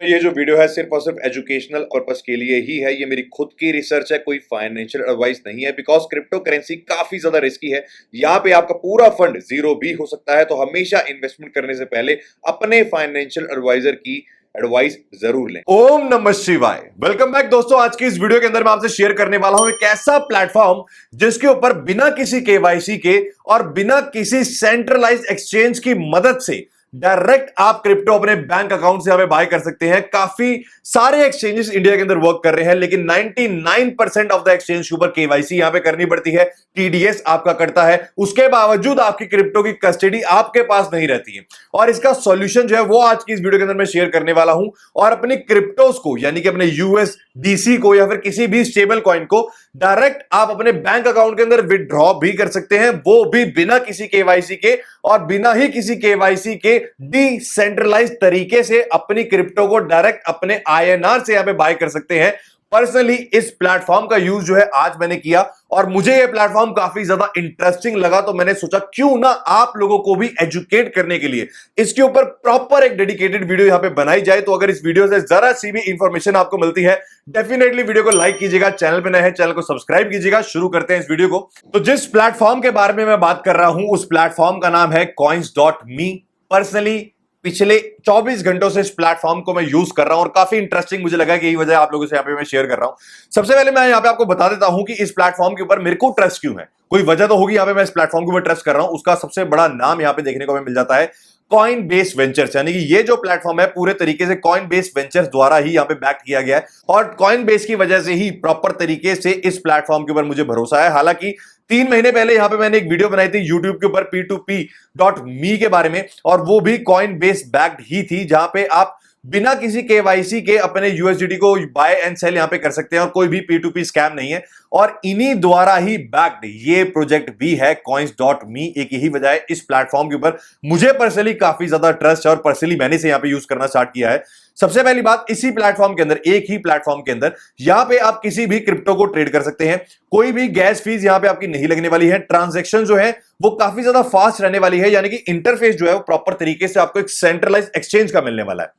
ये जो वीडियो है सिर्फ और सिर्फ एजुकेशनल पर्पस के लिए ही है। ये मेरी खुद की रिसर्च है, कोई फाइनेंशियल एडवाइस नहीं है। बिकॉज क्रिप्टो करेंसी काफी ज्यादा रिस्की है। यहाँ पे आपका पूरा फंड जीरो भी हो सकता है। तो हमेशा इन्वेस्टमेंट करने से पहले अपने फाइनेंशियल एडवाइजर की एडवाइस जरूर लें। ओम नमः शिवाय। वेलकम बैक दोस्तों। आज की इस वीडियो के अंदर मैं आपसे शेयर करने वाला हूं एक ऐसा प्लेटफॉर्म जिसके ऊपर बिना किसी केवाईसी के और बिना किसी सेंट्रलाइज्ड एक्सचेंज की मदद से डायरेक्ट आप क्रिप्टो अपने बैंक अकाउंट से यहां पे बाय कर सकते हैं। काफी सारे एक्सचेंजेस इंडिया के अंदर वर्क कर रहे हैं, लेकिन 99% ऑफ द एक्सचेंज के ऊपर केवाईसी यहां पे करनी पड़ती है, टीडीएस आपका कटता है। उसके बावजूद आपकी क्रिप्टो की कस्टडी आपके पास नहीं रहती है। और इसका सॉल्यूशन जो है वो आज की इस वीडियो के अंदर मैं शेयर करने वाला हूं। और अपनी क्रिप्टोस को यानी कि अपने यूएसडीसी को या फिर किसी भी स्टेबल कॉइन को डायरेक्ट आप अपने बैंक अकाउंट के अंदर विदड्रॉ भी कर सकते हैं, वो भी बिना किसी केवाईसी के और बिना ही किसी केवाईसी के डिसेंट्रलाइज्ड तरीके से अपनी क्रिप्टो को डायरेक्ट अपने आईएनआर से यहां पे बाय कर सकते हैं। पर्सनली इस प्लेटफॉर्म का यूज जो है आज मैंने किया और मुझे यह प्लेटफॉर्म काफी ज्यादा इंटरेस्टिंग लगा, तो मैंने सोचा क्यों ना आप लोगों को भी एजुकेट करने के लिए इसके ऊपर प्रॉपर एक डेडिकेटेड वीडियो यहां पे बनाई जाए। तो अगर इस वीडियो से जरा सी भी इंफॉर्मेशन आपको मिलती है, डेफिनेटली वीडियो को लाइक कीजिएगा, चैनल पे नए हैं चैनल को सब्सक्राइब कीजिएगा। शुरू करते हैं इस वीडियो को। तो जिस प्लेटफॉर्म के बारे में मैं बात कर रहा हूं उस प्लेटफॉर्म का नाम है coins.me। पर्सनली पिछले 24 घंटों से इस प्लेटफॉर्म को मैं यूज कर रहा हूं और काफी इंटरेस्टिंग मुझे लगा कि यही वजह आप लोगों से यहां पे मैं शेयर कर रहा हूं। सबसे पहले मैं यहां पे आपको बता देता हूं कि इस प्लेटफॉर्म के ऊपर मेरे को ट्रस्ट क्यों है। कोई वजह तो होगी यहां पे मैं इस प्लेटफॉर्म के ऊपर ट्रस्ट कर रहा हूं। उसका सबसे बड़ा नाम यहां पे देखने को हमें मिल जाता है कॉइनबेस वेंचर्स। यानी कि ये जो प्लेटफॉर्म है पूरे तरीके से कॉइनबेस वेंचर्स द्वारा ही यहां पे बैक किया गया है और कॉइनबेस की वजह से ही प्रॉपर तरीके से इस प्लेटफॉर्म के ऊपर मुझे भरोसा है। हालांकि 3 महीने पहले यहां पे मैंने एक वीडियो बनाई थी यूट्यूब के ऊपर p2p.me के बारे में, और वो भी कॉइनबेस बैक्ड ही थी, जहां पे आप बिना किसी केवाईसी के अपने यूएसडीटी को बाय एंड सेल यहां पे कर सकते हैं और कोई भी P2P स्कैम नहीं है। और इन्हीं द्वारा ही बैक्ड ये प्रोजेक्ट भी है coins.me। एक यही वजह है इस प्लेटफॉर्म के ऊपर मुझे पर्सनली काफी ज्यादा ट्रस्ट है और पर्सनली मैंने इसे यहां पे यूज करना स्टार्ट किया है। सबसे पहली बात, इसी प्लेटफॉर्म के अंदर, एक ही प्लेटफॉर्म के अंदर यहां पे आप किसी भी क्रिप्टो को ट्रेड कर सकते हैं। कोई भी गैस फीस यहां पे आपकी नहीं लगने वाली है। ट्रांजैक्शन जो है वो काफी ज्यादा फास्ट रहने वाली है, यानी कि इंटरफेस जो है वो प्रॉपर तरीके से आपको एक सेंट्रलाइज्ड एक्सचेंज का मिलने वाला है।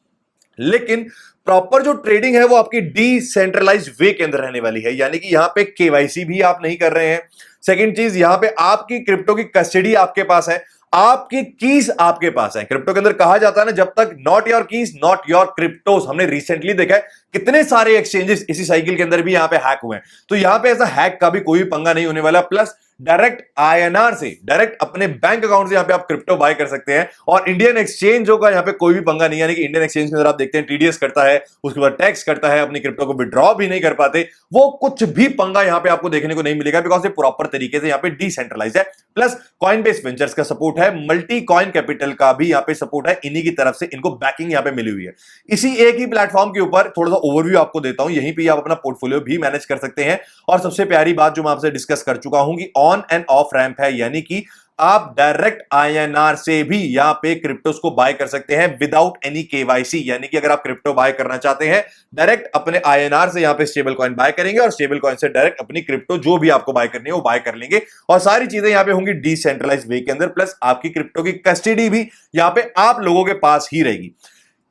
लेकिन प्रॉपर जो ट्रेडिंग है वो आपकी डिसेंट्रलाइज्ड वे के अंदर रहने वाली है, यानी कि यहां पे केवाईसी भी आप नहीं कर रहे हैं। सेकंड चीज, यहां पे आपकी क्रिप्टो की कस्टडी आपके पास है, आपकी कीज आपके पास है। क्रिप्टो के अंदर कहा जाता है ना, जब तक not your keys not your क्रिप्टोस। हमने रिसेंटली देखा है कितने सारे एक्सचेंजेस इसी साइकिल के अंदर भी यहां पे हैक हुए हैं। तो यहां पे ऐसा हैक का भी कोई पंगा नहीं होने वाला। प्लस डायरेक्ट आईएनआर से डायरेक्ट अपने बैंक अकाउंट से यहां पे आप क्रिप्टो बाय कर सकते हैं और इंडियन एक्सचेंजों का यहां पे कोई भी पंगा नहीं है। यानी कि इंडियन एक्सचेंज के अंदर आप देखते हैं टीडीएस करता है, उसके बाद टैक्स करता है, अपनी क्रिप्टो को विड्रॉ भी नहीं कर पाते। वो कुछ भी पंगा यहां पे आपको देखने को नहीं मिलेगा, बिकॉज ये प्रॉपर तरीके से यहां पे डिसेंट्रलाइज है। प्लस कॉइनबेस वेंचर्स का सपोर्ट है, मल्टी कॉइन कैपिटल का भी यहां पे सपोर्ट है। इन्हीं की तरफ से इनको बैकिंग यहां पे मिली हुई है। इसी एक ही प्लेटफॉर्म के ऊपर थोड़ा सा ओवरव्यू आपको देता हूं, यहीं पे आप अपना पोर्टफोलियो भी मैनेज कर सकते हैं। और सबसे प्यारी बात जो मैं आपसे डिस्कस कर चुका हूं कि ऑन एंड ऑफ रैंप है, यानी कि आप डायरेक्ट आईएनआर से भी यहां पे क्रिप्टोस को बाय कर सकते हैं विदाउट एनी केवाईसी। यानी कि अगर आप क्रिप्टो बाय करना चाहते हैं, डायरेक्ट अपने आईएनआर से यहां पे स्टेबल कॉइन बाय करेंगे और स्टेबल कॉइन से डायरेक्ट अपनी क्रिप्टो जो भी आपको बाय करनी है वो बाय कर लेंगे। और सारी चीजें यहां पे होंगी डिसेंट्रलाइज्ड वे के अंदर। प्लस आपकी क्रिप्टो की कस्टडी भी यहां पे आप लोगों के पास ही रहेगी।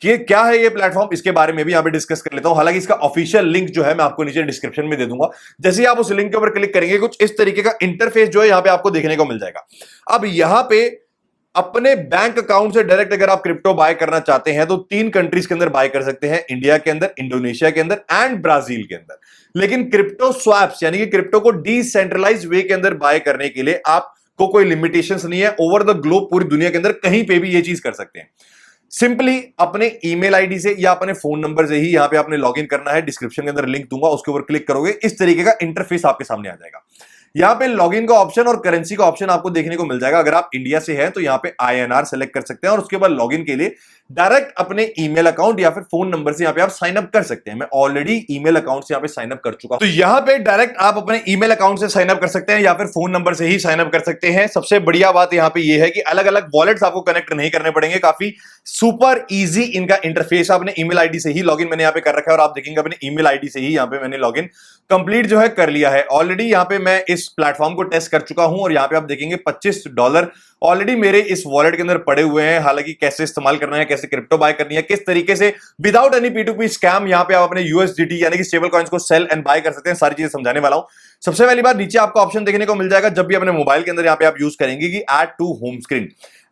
कि क्या है ये प्लेटफॉर्म, इसके बारे में भी यहां पे डिस्कस कर लेता हूं। हालांकि इसका ऑफिशियल लिंक जो है मैं आपको नीचे डिस्क्रिप्शन में दे दूंगा। जैसे ही आप उस लिंक के ऊपर क्लिक करेंगे, कुछ इस तरीके का इंटरफेस जो है यहां पे आपको देखने को मिल जाएगा। अब यहां पे अपने बैंक अकाउंट से डायरेक्ट अगर आप क्रिप्टो बाय करना चाहते हैं तो 3 कंट्रीज के अंदर बाय कर सकते हैं, इंडिया के अंदर, इंडोनेशिया के अंदर एंड ब्राजील के अंदर। लेकिन क्रिप्टो स्वैप्स यानी कि क्रिप्टो को डिसेंट्रलाइज्ड वे के अंदर बाय करने के लिए आपको कोई लिमिटेशंस नहीं है। ओवर द ग्लोब पूरी दुनिया के अंदर कहीं पे भी ये चीज कर सकते हैं। सिंपली अपने ईमेल आईडी से या अपने फोन नंबर से ही यहां पे आपने लॉगिन करना है। डिस्क्रिप्शन के अंदर लिंक दूंगा, उसके ऊपर क्लिक करोगे, इस तरीके का इंटरफेस आपके सामने आ जाएगा। यहां पे लॉगिन का ऑप्शन और करेंसी का ऑप्शन आपको देखने को मिल जाएगा। अगर आप इंडिया से हैं तो यहां पे आईएनआर सेलेक्ट कर सकते हैं और उसके बाद लॉगिन के लिए डायरेक्ट अपने ईमेल अकाउंट या फिर फोन नंबर से यहां पे आप साइन अप कर सकते हैं। मैं ऑलरेडी ईमेल अकाउंट से यहां पे साइन अप कर चुका हूं, तो यहां पे डायरेक्ट आप अपने ईमेल अकाउंट से साइन अप कर सकते हैं या फिर फोन नंबर से ही साइन अप कर सकते हैं। सबसे बढ़िया बात यहां पे ये है कि अलग अलग वॉलेट्स आपको कनेक्ट नहीं करने पड़ेंगे। काफी सुपर इजी इनका इंटरफेस। आपने ईमेल आईडी से ही लॉगिन मैंने यहां पे कर रखा है और आप देखेंगे अपने ईमेल आईडी से ही यहां पे मैंने लॉगिन कंप्लीट जो है कर लिया है। ऑलरेडी यहां पे मैं इस इस प्लेटफॉर्म को टेस्ट कर चुका हूं और यहाँ पे आप देखेंगे $25 ऑलरेडी मेरे इस वॉलेट के अंदर पड़े हुए हैं। हालांकि कैसे इस्तेमाल करना है, कैसे क्रिप्टो बाय करनी है, किस तरीके से विदाउट एनी P2P स्कैम यहाँ पे आप अपने यूएसडीटी यानी कि स्टेबल कॉइंस को सेल एंड बाय कर सकते हैं, सारी चीजें समझाने वाला हूं। सबसे पहली बात, नीचे आपको ऑप्शन देखने को मिल जाएगा जब भी अपने मोबाइल के अंदर यहाँ पे आप यूज करेंगे कि add to home screen.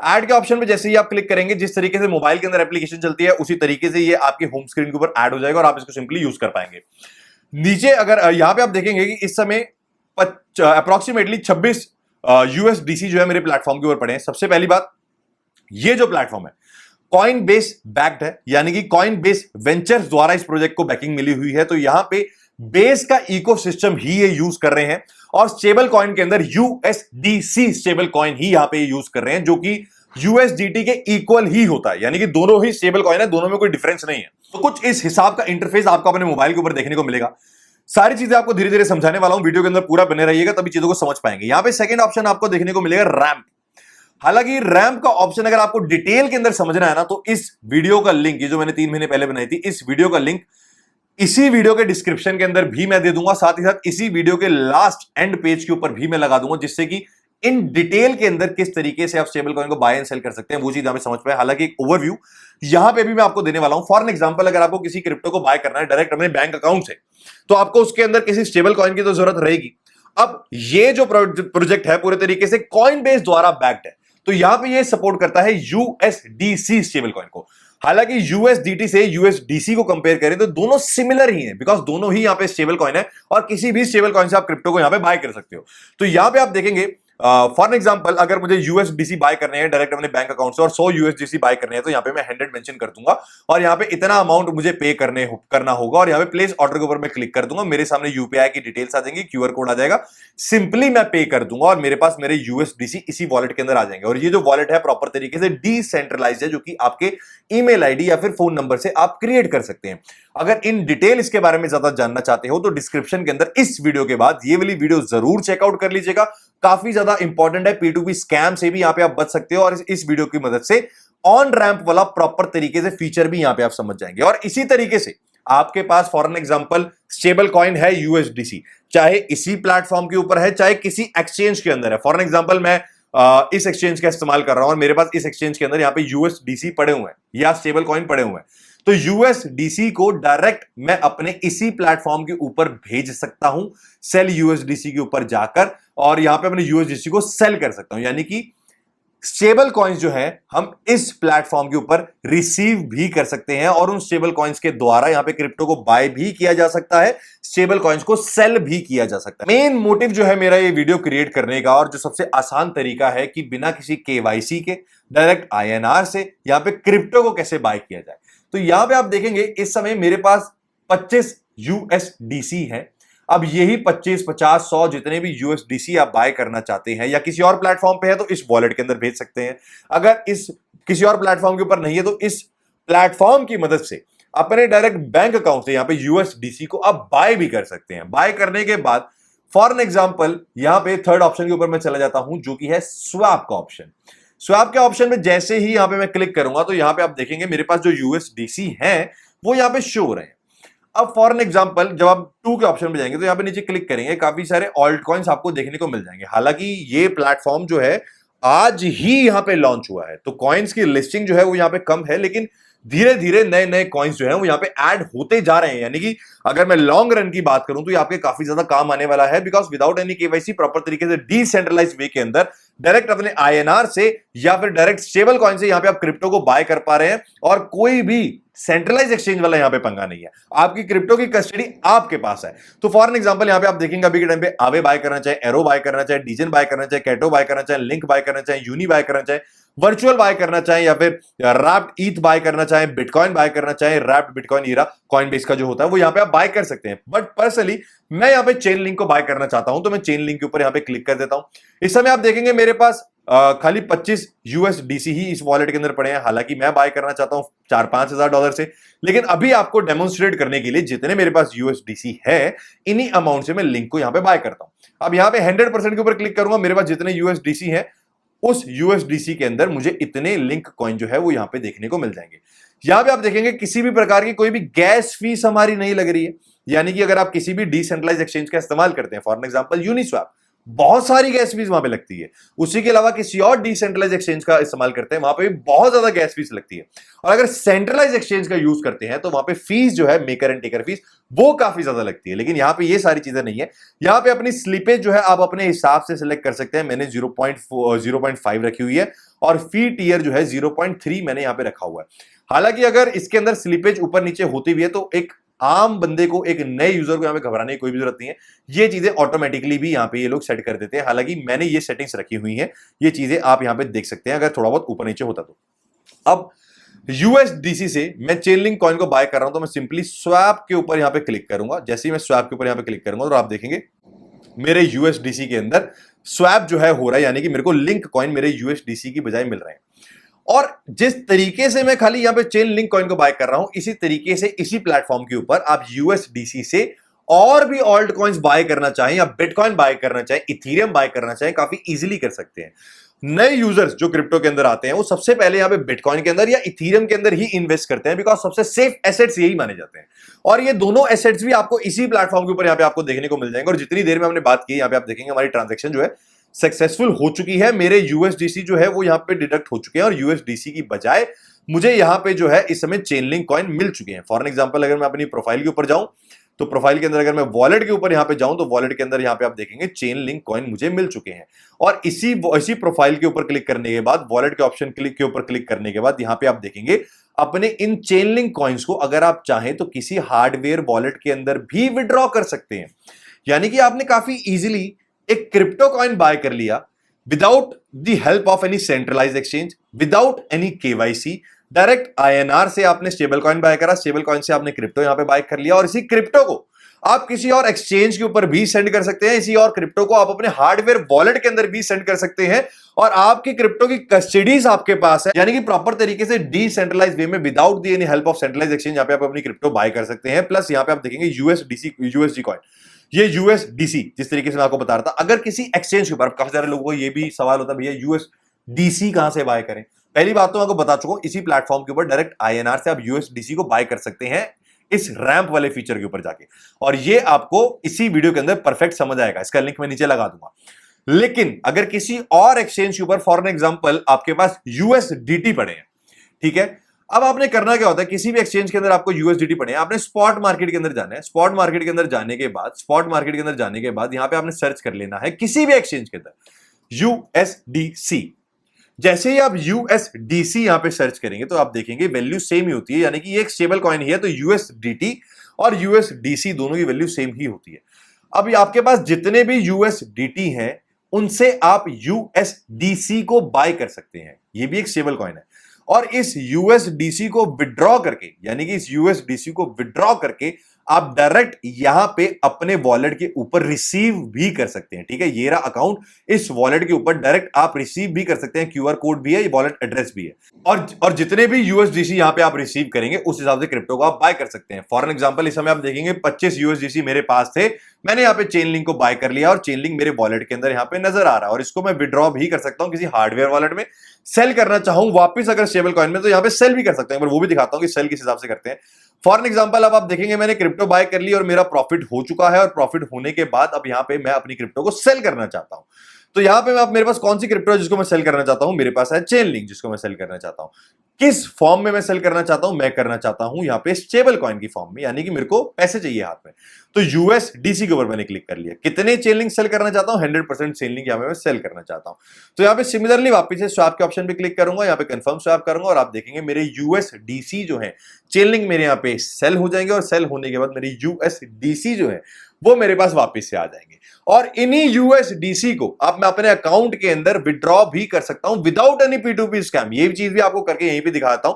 Add के ऑप्शन पे जैसे ही आप क्लिक करेंगे, जिस तरीके से मोबाइल के अंदर एप्लीकेशन चलती है उसी तरीके से ये आपके होम स्क्रीन के ऊपर ऐड हो जाएगा और आप इसको सिंपली यूज कर पाएंगे। नीचे अगर यहां पे आप देखेंगे कि इस समय अप्रोक्सीमेटली 26 यूएसडीसी जो है मेरे प्लेटफॉर्म के ऊपर पड़े हैं। सबसे पहली बात, ये जो प्लेटफॉर्म है कॉइन बेस बैक्ड है, यानी कि कॉइन बेस वेंचर्स द्वारा इस प्रोजेक्ट को बैकिंग मिली हुई है। तो यहां पे बेस का इकोसिस्टम ही ये यूज कर रहे हैं और स्टेबल कॉइन के अंदर यूएसडीसी स्टेबल कॉइन ही यहां पे यूज कर रहे हैं, जो कि यूएसडीटी के इक्वल ही होता है, यानी कि दोनों ही स्टेबल कॉइन है, दोनों में कोई डिफरेंस नहीं है। तो कुछ इस हिसाब का इंटरफेस आपको अपने मोबाइल के ऊपर देखने को मिलेगा। सारी चीजें आपको धीरे धीरे समझाने वाला हूं, वीडियो के अंदर पूरा बने रहिएगा तभी चीजों को समझ पाएंगे। यहां पे सेकंड ऑप्शन आपको देखने को मिलेगा रैंप। हालांकि रैंप का ऑप्शन अगर आपको डिटेल के अंदर समझना है ना, तो इस वीडियो का लिंक, ये जो मैंने 3 महीने पहले बनाई थी, इस वीडियो का लिंक इसी वीडियो के डिस्क्रिप्शन के अंदर भी मैं दे दूंगा, साथ ही साथ इसी वीडियो के लास्ट एंड पेज के ऊपर भी मैं लगा दूंगा, जिससे कि इन डिटेल के अंदर किस तरीके से आप स्टेबल कॉइन को बाय एंड सेल कर सकते हैं वो चीज हमें समझ पाए। हालांकि एक ओवरव्यू यहां पे भी मैं आपको देने वाला हूं। फॉर एग्जांपल, अगर आपको किसी क्रिप्टो को बाय करना है डायरेक्ट अपने बैंक अकाउंट से, तो आपको उसके अंदर किसी स्टेबल कॉइन की तो जरूरत रहेगी। अब ये जो प्रोजेक्ट है पूरे तरीके से कॉइन बेस द्वारा बैक्ड है, तो यहां पे ये सपोर्ट करता है यूएसडीसी स्टेबल कॉइन को। हालांकि यूएसडीटी से यूएसडीसी को कंपेयर करें तो दोनों सिमिलर ही हैं, बिकॉज दोनों ही यहां पे स्टेबल कॉइन है और किसी भी स्टेबल कॉइन से आप क्रिप्टो को यहां पे बाय कर सकते हो। तो यहां पे आप देखेंगे फॉर एग्जांपल, अगर मुझे यूएसडीसी बाय करने हैं डायरेक्ट अपने बैंक अकाउंट से और 100 यूएसडीसी बाय करने हैं, तो यहां पे मैं 100 मेंशन कर दूंगा और यहां पे इतना अमाउंट मुझे पे करना होगा और यहां पे प्लेस ऑर्डर के ऊपर मैं क्लिक कर दूंगा, मेरे सामने यूपीआई की डिटेल्स आ जाएंगी, क्यूआर कोड आ जाएगा, सिंपली मैं पे कर दूंगा और मेरे पास मेरे यूएसडीसी इसी वॉलेट के अंदर आ जाएंगे। और ये जो वॉलेट है प्रॉपर तरीके से डिसेंट्रलाइज्ड है, जो कि आपके ईमेल आईडी या फिर फोन नंबर से आप क्रिएट कर सकते हैं। अगर इन डिटेल इसके बारे में ज्यादा जानना चाहते हो तो डिस्क्रिप्शन के अंदर इस वीडियो के बाद ये वाली वीडियो जरूर चेकआउट कर लीजिएगा, काफी ज्यादा इंपॉर्टेंट है। P2P स्कैम से भी यहां पे आप बच सकते हो और इस वीडियो की मदद से ऑन रैंप वाला प्रॉपर तरीके से फीचर भी यहां पे आप समझ जाएंगे। और इसी तरीके से आपके पास फॉर एग्जांपल स्टेबल कॉइन है यूएसडीसी, चाहे इसी प्लेटफॉर्म के ऊपर है चाहे किसी एक्सचेंज के अंदर है। फॉर एग्जांपल, मैं इस एक्सचेंज का इस्तेमाल कर रहा हूं और मेरे पास इस एक्सचेंज के अंदर यहां पे यूएसडीसी पड़े हुए हैं या स्टेबल कॉइन पड़े हुए हैं, तो यूएसडीसी को डायरेक्ट मैं अपने इसी प्लेटफॉर्म के ऊपर भेज सकता हूं, सेल यूएसडीसी के ऊपर जाकर, और यहां पे अपने यूएसडीसी को सेल कर सकता हूं। यानी कि स्टेबल कॉइन्स जो है हम इस प्लेटफॉर्म के ऊपर रिसीव भी कर सकते हैं और उन स्टेबल कॉइन्स के द्वारा यहां पे क्रिप्टो को बाय भी किया जा सकता है, स्टेबल कॉइन्स को सेल भी किया जा सकता है। मेन मोटिव जो है मेरा ये वीडियो क्रिएट करने का, और जो सबसे आसान तरीका है कि बिना किसी केवाईसी के डायरेक्ट आईएनआर से यहां पे क्रिप्टो को कैसे बाय किया जाए। तो यहां पे आप देखेंगे इस समय मेरे पास 25 यूएसडीसी है। अब यही 25, 50, 100 जितने भी यूएसडीसी आप बाय करना चाहते हैं या किसी और प्लेटफॉर्म पे है तो इस वॉलेट के अंदर भेज सकते हैं। अगर इस किसी और प्लेटफॉर्म के ऊपर नहीं है तो इस प्लेटफॉर्म की मदद से अपने डायरेक्ट बैंक अकाउंट से यहां पे यूएसडीसी को आप बाय भी कर सकते हैं। बाय करने के बाद फॉर एग्जांपल यहां पे थर्ड ऑप्शन के ऊपर मैं चला जाता हूं, जो कि है स्वैप का ऑप्शन। स्वैप के ऑप्शन में जैसे ही यहां पे मैं क्लिक करूंगा तो यहां पे आप देखेंगे मेरे पास जो यूएसडीसी है वो यहां पे शो हो रहे हैं। अब फॉर एग्जांपल जब आप 2 के ऑप्शन पे जाएंगे तो यहां पे नीचे क्लिक करेंगे, काफी सारे ऑल्ट कॉइन्स आपको देखने को मिल जाएंगे। हालांकि ये प्लेटफॉर्म जो है आज ही यहां पे लॉन्च हुआ है, तो कॉइन्स की लिस्टिंग जो है वो यहां पे कम है, लेकिन धीरे धीरे नए नए कॉइन्स जो है वो यहाँ पे ऐड होते जा रहे हैं। यानी कि अगर मैं लॉन्ग रन की बात करूं तो ये आपके काफी ज्यादा काम आने वाला है, because without any KYC proper तरीके से डिसेंट्रलाइज वे के अंदर डायरेक्ट अपने आईएनआर से या फिर डायरेक्ट स्टेबल कॉइन से यहां पे आप क्रिप्टो को बाय कर पा रहे हैं और कोई भी सेंट्रलाइज एक्सचेंज वाला यहां पे पंगा नहीं है। आपकी क्रिप्टो की कस्टडी आपके पास है। तो फॉर एग्जांपल यहां पे आप देखेंगे अभी के टाइम पे आवे बाय करना चाहे, एरो बाय करना चाहे, डीजन बाय करना चाहे, कैटो बाय करना चाहे, लिंक बाय करना चाहे, यूनी बाय करना चाहे, वर्चुअल बाय करना चाहे या फिर रैप्ड ईथ बाय करना चाहे, बिटकॉइन बाय करना चाहे, रैप्ड बिटकॉइन ईरा कॉइन बेस का जो होता है वो यहां पे आप बाय कर सकते हैं। बट पर्सनली मैं यहां पे चेन लिंक को बाय करना चाहता हूं, तो मैं चेन लिंक के ऊपर यहां पे क्लिक कर देता हूं। इस समय आप देखेंगे मेरे पास खाली 25 यूएसडीसी ही इस वॉलेट के अंदर पड़े हैं। हालांकि मैं बाय करना चाहता हूं $4-5 से, लेकिन अभी आपको डेमोन्स्ट्रेट करने के लिए जितने मेरे पास यूएसडीसी है इन्हीं अमाउंट से मैं लिंक को यहां पे बाय करता हूं। अब यहां पे 100% के ऊपर क्लिक करूंगा, मेरे पास जितने यूएसडीसी है उस यूएसडीसी के अंदर मुझे इतने लिंक कॉइन जो है वो यहां पे देखने को मिल जाएंगे। यहां पे आप देखेंगे किसी भी प्रकार की कोई भी गैस फीस हमारी नहीं लग रही है। यानी कि अगर आप किसी भी डिसेंट्रलाइज एक्सचेंज का इस्तेमाल करते हैं, फॉर एग्जांपल यूनिस्वैप, बहुत सारी गैस फीस वहां पे लगती है। उसी के अलावा किसी और डिसेंट्रलाइज एक्सचेंज का इस्तेमाल करते हैं, वहां पे भी बहुत ज्यादा गैस फीस लगती है। और अगर सेंट्रलाइज एक्सचेंज का यूज करते हैं तो वहां पे फीस जो है, मेकर एंड टेकर फीस, वो काफी ज्यादा लगती है। लेकिन यहां पे ये सारी चीजें नहीं है। यहां पे अपनी स्लिपेज जो है आप अपने हिसाब से सिलेक्ट कर सकते हैं। मैंने 0.5 रखी हुई है और फी टीयर जो है 0.3 मैंने यहां पे रखा हुआ है। हालांकि अगर इसके अंदर स्लिपेज ऊपर नीचे होती भी है तो एक आम बंदे को, एक नए यूजर को यहां पे घबराने की कोई भी जरूरत नहीं है। ये चीजें ऑटोमेटिकली भी यहां पे ये लोग सेट कर देते हैं। हालांकि मैंने ये सेटिंग्स रखी हुई हैं, ये चीजें आप यहां पे देख सकते हैं अगर थोड़ा बहुत ऊपर नीचे होता तो। अब यूएसडीसी से मैं चेनलिंक कॉइन को बाय कर रहा हूं तो मैं सिंपली स्वैप के ऊपर यहां पे क्लिक करूंगा। जैसे ही मैं स्वैप के ऊपर यहां पे क्लिक करूंगा तो आप देखेंगे मेरे यूएसडीसी के अंदर स्वैप जो है हो रहा है, यानी कि मेरे को लिंक कॉइन मेरे यूएसडीसी की बजाय मिल रहे हैं। और जिस तरीके से मैं खाली यहां पे चेन लिंक कॉइन को बाय कर रहा हूं, इसी तरीके से इसी प्लेटफॉर्म के ऊपर आप यूएसडीसी से और भी ऑल्ट कॉइन्स बाय करना चाहें या बिटकॉइन बाय करना चाहें, इथीरियम बाय करना चाहें, काफी इजीली कर सकते हैं। नए यूजर्स जो क्रिप्टो के अंदर आते हैं वो सबसे पहले यहां पे बिटकॉइन के अंदर या इथीरियम के अंदर ही इन्वेस्ट करते हैं, बिकॉज सबसे सेफ एसेट्स यही माने जाते हैं। और ये दोनों एसेट्स भी आपको इसी प्लेटफॉर्म के ऊपर यहां पे आपको देखने को मिल जाएंगे। और जितनी देर में हमने बात की, यहां पे आप देखेंगे हमारी ट्रांजेक्शन जो है सक्सेसफुल हो चुकी है। मेरे यूएसडीसी जो है वो यहां पे डिडक्ट हो चुके हैं और यूएसडीसी की बजाय मुझे यहां पे जो है इस समय चेनलिंक कॉइन मिल चुके हैं। फॉर एग्जांपल अगर मैं अपनी प्रोफाइल के ऊपर जाऊं तो प्रोफाइल के अंदर अगर मैं वॉलेट के ऊपर यहां पे जाऊं तो वॉलेट के अंदर यहां पे आप देखेंगे चेन लिंक कॉइन मुझे मिल चुके हैं। और इसी प्रोफाइल के ऊपर क्लिक करने के बाद, वॉलेट के ऑप्शन क्लिक के ऊपर क्लिक करने के बाद यहां पे आप देखेंगे अपने इन चेन लिंक कॉइन्स को अगर आप चाहें तो किसी हार्डवेयर वॉलेट के अंदर भी विड्रॉ कर सकते हैं। यानी कि आपने काफी इजीली एक क्रिप्टो कॉइन बाय कर लिया without the help of any centralise exchange, without any KYC. Direct INR से आपने स्टेबल कॉइन बाय करा, स्टेबल कॉइन से आपने क्रिप्टो यहां पे बाय कर लिया और इसी क्रिप्टो को आप किसी और एक्सचेंज के ऊपर भी सेंड कर सकते हैं। इसी और क्रिप्टो को आप अपने हार्डवेयर वॉलेट के अंदर भी सेंड कर सकते हैं और आपकी क्रिप्टो की कस्टडीज आपके पास है। यानी कि प्रॉपर तरीके से डिसेंट्रलाइज वे में without the any help of centralise exchange यहां पे आप अपनी क्रिप्टो बाय कर सकते हैं। प्लस यहां पे आप देखेंगे यूएसडी कॉइन, ये यूएसडीसी जिस तरीके से मैं आपको बता रहा था। अगर किसी एक्सचेंज के ऊपर, काफी सारे लोगों को ये भी सवाल होता है भैया यूएसडीसी कहां से बाय करें। पहली बात तो मैं आपको बता चुका हूं, इसी प्लेटफॉर्म के ऊपर डायरेक्ट आईएनआर से आप यूएसडीसी को बाय कर सकते हैं इस रैंप वाले फीचर के ऊपर जाके। और ये आपको इसी वीडियो के अंदर परफेक्ट समझ आएगा, इसका लिंक मैं नीचे लगा दूंगा। लेकिन अगर किसी और एक्सचेंज के ऊपर फॉर एग्जांपल आपके पास यूएसडीटी पड़े हैं, ठीक है, अब आपने करना क्या होता है, किसी भी एक्सचेंज के अंदर आपको यूएसडीटी पड़े हैं, आपने स्पॉट मार्केट के अंदर जाना है। स्पॉट मार्केट के अंदर जाने के बाद, यहां पे आपने सर्च कर लेना है किसी भी एक्सचेंज के अंदर यूएसडीसी। जैसे ही आप यूएसडीसी यहां पे सर्च करेंगे तो आप देखेंगे वैल्यू सेम ही होती है, यानी कि ये एक स्टेबल कॉइन ही है, तो यूएसडीटी और यूएसडीसी दोनों की वैल्यू सेम ही होती है। अब आपके पास जितने भी यूएसडीटी हैं उनसे आप यूएसडीसी को बाय कर सकते हैं, ये भी एक स्टेबल कॉइन है। और इस यूएसडीसी को विड्रॉ करके, यानी कि इस यूएसडीसी को विड्रॉ करके आप डायरेक्ट यहां पे अपने वॉलेट के ऊपर रिसीव भी कर सकते हैं। ठीक है, ये रहा अकाउंट, इस वॉलेट के ऊपर डायरेक्ट आप रिसीव भी कर सकते हैं। क्यूआर कोड भी है, ये वॉलेट एड्रेस भी है। और जितने भी यूएसडीसी यहां पे आप रिसीव करेंगे उस हिसाब से क्रिप्टो को आप बाय कर सकते हैं। फॉर एग्जांपल इस समय आप देखेंगे 25 यूएसडीसी मेरे पास थे, मैंने यहां पे चेन लिंक को बाय कर लिया और चेन लिंक मेरे वॉलेट के अंदर यहां पे नजर आ रहा है। और इसको मैं विड्रॉ भी कर सकता हूं किसी हार्डवेयर वॉलेट में, सेल करना चाहूं वापस अगर स्टेबल कॉइन में तो यहां पे सेल भी कर सकते हैं। वो भी दिखाता हूं कि सेल किस हिसाब से करते हैं। फॉर एग्जांपल अब आप देखेंगे मैंने क्रिप्टो बाय कर ली और मेरा प्रॉफिट हो चुका है, और प्रॉफिट होने के बाद अब यहां पे मैं अपनी क्रिप्टो को सेल करना चाहता हूं। तो यहां पे मेरे पास कौन सी क्रिप्टो है जिसको मैं सेल करना चाहता हूं, मेरे पास है चेन लिंक जिसको मैं सेल करना चाहता हूं। किस फॉर्म में मैं सेल करना चाहता हूं, मैं करना चाहता हूं यहां पे स्टेबल कॉइन की फॉर्म में, यानी कि मेरे को पैसे चाहिए हाथ में। तो यूएसडीसी के ऊपर मैंने क्लिक कर लिया। कितने चेन लिंक सेल करना चाहता हूं, 100% चेन लिंक यहां पे मैं सेल करना चाहता हूं। तो यहां पे सिमिलरली वापस से स्वैप के ऑप्शन पे क्लिक करूंगा, यहां पे कंफर्म स्वैप करूंगा और आप देखेंगे मेरे यूएसडीसी जो है चेन लिंक मेरे यहां पे सेल हो जाएंगे और सेल होने के बाद मेरी यूएसडीसी जो है वो मेरे पास वापस से आ जाएंगे। और इन्हीं यूएसडीसी को अब मैं अपने अकाउंट के अंदर विड्रॉ भी कर सकता हूं विदाउट एनी P2P स्कैम। ये चीज भी आपको करके यहीं पे दिखाता हूं।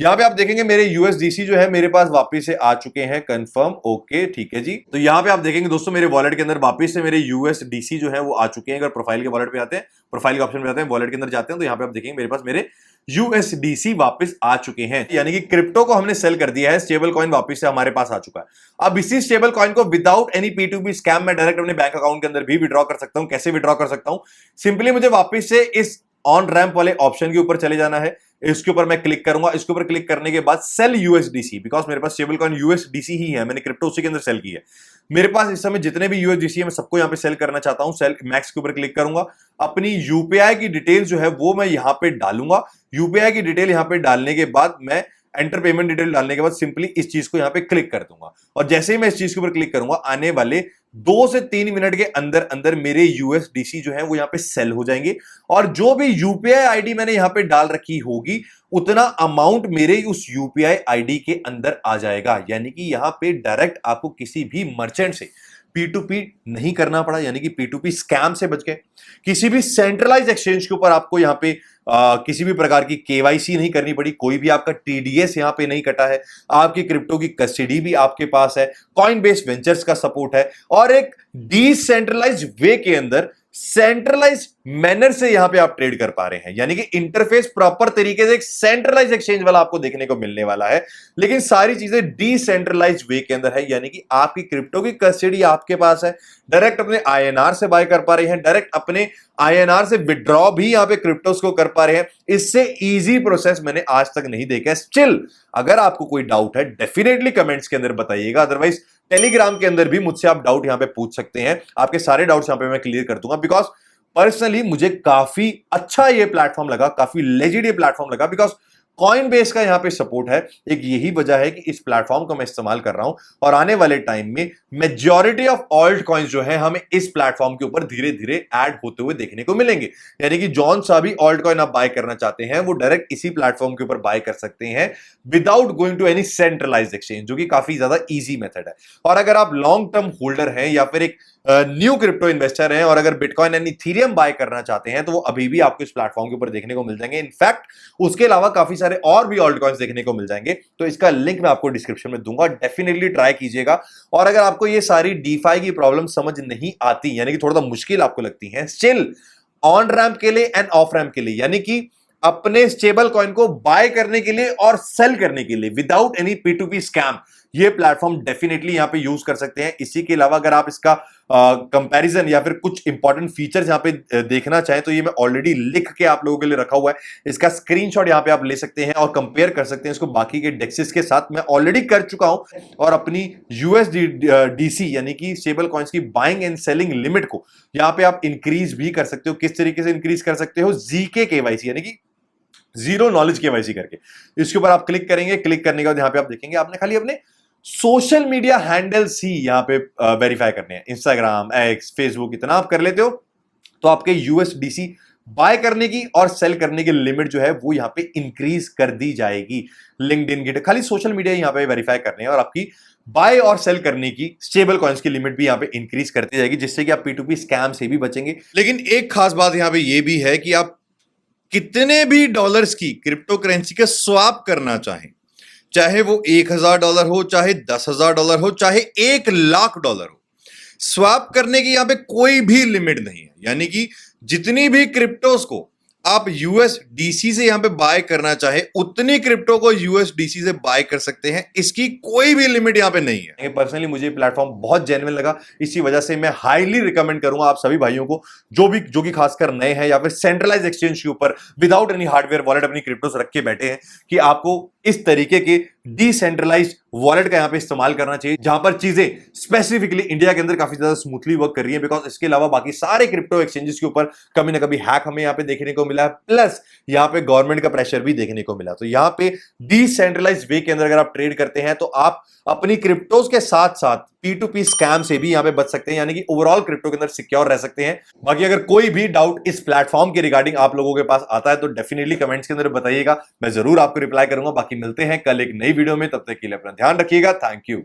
यहां पे आप देखेंगे मेरे यूएसडीसी जो है मेरे पास वापस से आ चुके हैं, कंफर्म, ओके, ठीक है जी। तो यहां पे आप देखेंगे दोस्तों मेरे वॉलेट के अंदर वापस से मेरे यूएसडीसी जो है वो आ चुके हैं। अगर प्रोफाइल के वॉलेट पे आते हैं, प्रोफाइल के ऑप्शन पे आते हैं, वॉलेट के अंदर जाते हैं तो यहां पे आप देखेंगे मेरे पास मेरे यूएसडीसी वापस आ चुके हैं। यानी कि क्रिप्टो को हमने सेल कर दिया है, स्टेबल कॉइन वापस से हमारे पास आ चुका है। अब इसी स्टेबल कॉइन को विदाउट एनी P2P स्कैम मैं डायरेक्ट अपने बैंक अकाउंट के अंदर भी विड्रॉ कर सकता हूं। कैसे विड्रॉ कर सकता हूं, सिंपली मुझे वापस से इस ऑन रैंप वाले ऑप्शन के ऊपर चले जाना है। इसके ऊपर मैं क्लिक करूंगा। इसके ऊपर क्लिक करने के बाद सेल यूएसडीसी, बिकॉज मेरे पास स्टेबल कॉइन यूएसडीसी ही है, मैंने क्रिप्टो उसी के अंदर सेल की है। मेरे पास इस समय जितने भी यूएसडीसी है मैं सबको यहां पे सेल करना चाहता हूं। सेल मैक्स के ऊपर क्लिक करूंगा। अपनी यूपीआई की डिटेल जो है वो मैं यहां पे डालूंगा। यूपीआई की डिटेल यहां पे डालने के बाद मैं एंटर पेमेंट डिटेल डालने के बाद सिंपली इस चीज को यहां पे क्लिक कर दूंगा। और जैसे ही मैं इस चीज के ऊपर क्लिक करूंगा, आने वाले 2 से 3 मिनट के अंदर अंदर मेरे यूएसडीसी जो है वो यहां पे सेल हो जाएंगे। और जो भी यूपीआई आईडी मैंने यहां पे डाल रखी होगी उतना अमाउंट मेरे उस यूपीआई आईडी के अंदर आ जाएगा। यानी कि यहां पे डायरेक्ट आपको किसी भी मर्चेंट से P2P नहीं करना पड़ा, यानी कि P2P स्कैम से बच गए। किसी भी सेंट्रलाइज एक्सचेंज के ऊपर आपको यहां पे किसी भी प्रकार की केवाईसी नहीं करनी पड़ी। कोई भी आपका टीडीएस यहां पे नहीं कटा है। आपकी क्रिप्टो की कस्टडी भी आपके पास है। कॉइनबेस वेंचर्स का सपोर्ट है और एक डिसेंट्रलाइज वे के अंदर सेंट्रलाइज मैनर से यहां पे आप ट्रेड कर पा रहे हैं। यानी कि इंटरफेस प्रॉपर तरीके से एक सेंट्रलाइज एक्सचेंज वाला आपको देखने को मिलने वाला है, लेकिन सारी चीजें डिसेंट्रलाइज वे के अंदर है। यानी कि आपकी क्रिप्टो की कस्टडी आपके पास है। डायरेक्ट अपने आईएनआर से बाय कर पा रहे हैं, डायरेक्ट अपने आईएनआर से विड्रॉ भी यहां पे क्रिप्टोस को कर पा रहे हैं। इससे इजी प्रोसेस मैंने आज तक नहीं देखा है। स्टिल अगर आपको कोई डाउट है डेफिनेटली कमेंट्स के अंदर बताइएगा। अदरवाइज टेलीग्राम के अंदर भी मुझसे आप डाउट यहां पे पूछ सकते हैं। आपके सारे डाउट्स यहां पे मैं क्लियर कर दूंगा। बिकॉज पर्सनली मुझे काफी अच्छा ये प्लेटफॉर्म लगा, काफी लेजिट ये प्लेटफॉर्म लगा। बिकॉज कॉइनबेस का यहां पे सपोर्ट है। एक यही वजह है कि इस प्लेटफॉर्म को मैं इस्तेमाल कर रहा हूं और आने वाले टाइम में मेजॉरिटी ऑफ ऑल्ट कॉइन्स जो है हमें इस प्लेटफॉर्म के ऊपर धीरे धीरे ऐड होते हुए देखने को मिलेंगे। यानी कि जॉन सा भी ऑल्ट कॉइन आप बाय करना चाहते हैं वो डायरेक्ट इसी प्लेटफॉर्म के ऊपर बाय कर सकते हैं without going to any centralised exchange, जो कि काफी ज्यादा इजी मेथड है। और अगर आप लॉन्ग टर्म होल्डर हैं या फिर एक न्यू क्रिप्टो इन्वेस्टर हैं और अगर बिटकॉइन एंड इथेरियम बाय करना चाहते हैं तो वो अभी भी आपको इस प्लेटफॉर्म के ऊपर देखने को मिल जाएंगे। इनफैक्ट उसके अलावा काफी सारे और भी ऑल्ट कॉइन्स देखने को मिल जाएंगे। तो इसका लिंक मैं आपको डिस्क्रिप्शन में दूंगा, डेफिनेटली ट्राई कीजिएगा। और अगर आपको ये सारी डीफाई की प्रॉब्लम समझ नहीं आती, यानी कि थोड़ा सा मुश्किल आपको लगती है, स्टिल ऑन रैंप के लिए एंड ऑफ रैंप के लिए, यानी कि अपने स्टेबल कॉइन को बाय करने के लिए और सेल करने के लिए विदाउट एनी P2P स्कैम, ये प्लेटफॉर्म डेफिनेटली यहां पे यूज कर सकते हैं। इसी के अलावा अगर आप इसका कंपैरिजन या फिर कुछ इंपॉर्टेंट फीचर्स यहां पे देखना चाहें तो ये मैं ऑलरेडी लिख के आप लोगों के लिए रखा हुआ है। इसका स्क्रीनशॉट यहां पे आप ले सकते हैं और कंपेयर कर सकते हैं इसको बाकी के डेक्सेस के साथ। मैं ऑलरेडी कर चुका हूं और अपनी यूएसडीसी यानी कि स्टेबल कॉइन्स की बाइंग एंड सेलिंग लिमिट को यहां पे आप इंक्रीज भी कर सकते हो। किस तरीके से इंक्रीज कर सकते हो? जीके केवाईसी यानी कि जीरो नॉलेज केवाईसी करके इसके ऊपर आप क्लिक करेंगे। क्लिक करने के बाद यहां पे आप देखेंगे आपने खाली अपने सोशल मीडिया हैंडल्स ही यहां पे वेरीफाई करने हैं। इंस्टाग्राम, एक्स, फेसबुक, इतना आप कर लेते हो तो आपके यूएसडीसी बाय करने की और सेल करने की लिमिट जो है वो यहां पे इंक्रीज कर दी जाएगी। लिंक्डइन, गिट, खाली सोशल मीडिया यहां पे वेरीफाई करने हैं और आपकी बाय और सेल करने की स्टेबल कॉइन्स की लिमिट भी यहां पे इंक्रीज करती जाएगी, जिससे कि आप P2P स्कैम से भी बचेंगे। लेकिन एक खास बात यहां पे ये भी है कि आप कितने भी डॉलर्स की क्रिप्टो करेंसी का स्वैप करना चाहें, चाहे वो $1000 हो, चाहे $10,000 हो, चाहे $1,00,000 हो, स्वैप करने की यहां पे कोई भी लिमिट नहीं है। यानी कि जितनी भी क्रिप्टोस को आप यूएसडीसी से यहां पे बाय करना चाहे उतनी क्रिप्टो को यूएसडीसी से बाय कर सकते हैं। इसकी कोई भी लिमिट यहां पे नहीं है। पर्सनली मुझे प्लेटफॉर्म बहुत जेन्युइन लगा, इसी वजह से मैं हाईली रिकमेंड करूंगा आप सभी भाइयों को जो कि खासकर नए हैं या फिर सेंट्रलाइज एक्सचेंज के ऊपर विदाउट एनी हार्डवेयर वॉलेट अपनी क्रिप्टोस रख के बैठे हैं, कि आपको इस तरीके के डिसेंट्रलाइज्ड वॉलेट का यहां पे इस्तेमाल करना चाहिए, जहां पर चीजें स्पेसिफिकली इंडिया के अंदर काफी ज्यादा स्मूथली वर्क कर रही है। बिकॉज इसके अलावा बाकी सारे क्रिप्टो एक्सचेंजेस के ऊपर कभी ना कभी हैक हमें यहां पे देखने को मिला है, प्लस यहां पे गवर्नमेंट का प्रेशर भी देखने को मिला। तो यहां पे डिसेंट्रलाइज्ड वे के अंदर अगर आप ट्रेड करते हैं तो आप अपनी क्रिप्टोज के साथ साथ P2P स्कैम से भी यहां पे बच सकते हैं, यानी कि ओवरऑल क्रिप्टो के अंदर सिक्योर रह सकते हैं। बाकी अगर कोई भी डाउट इस प्लेटफॉर्म के रिगार्डिंग आप लोगों के पास आता है तो डेफिनेटली कमेंट्स के अंदर बताइएगा, मैं जरूर आपको रिप्लाई करूंगा। बाकी मिलते हैं कल एक नई वीडियो में, तब तक के लिए अपना ध्यान रखिएगा। Thank you.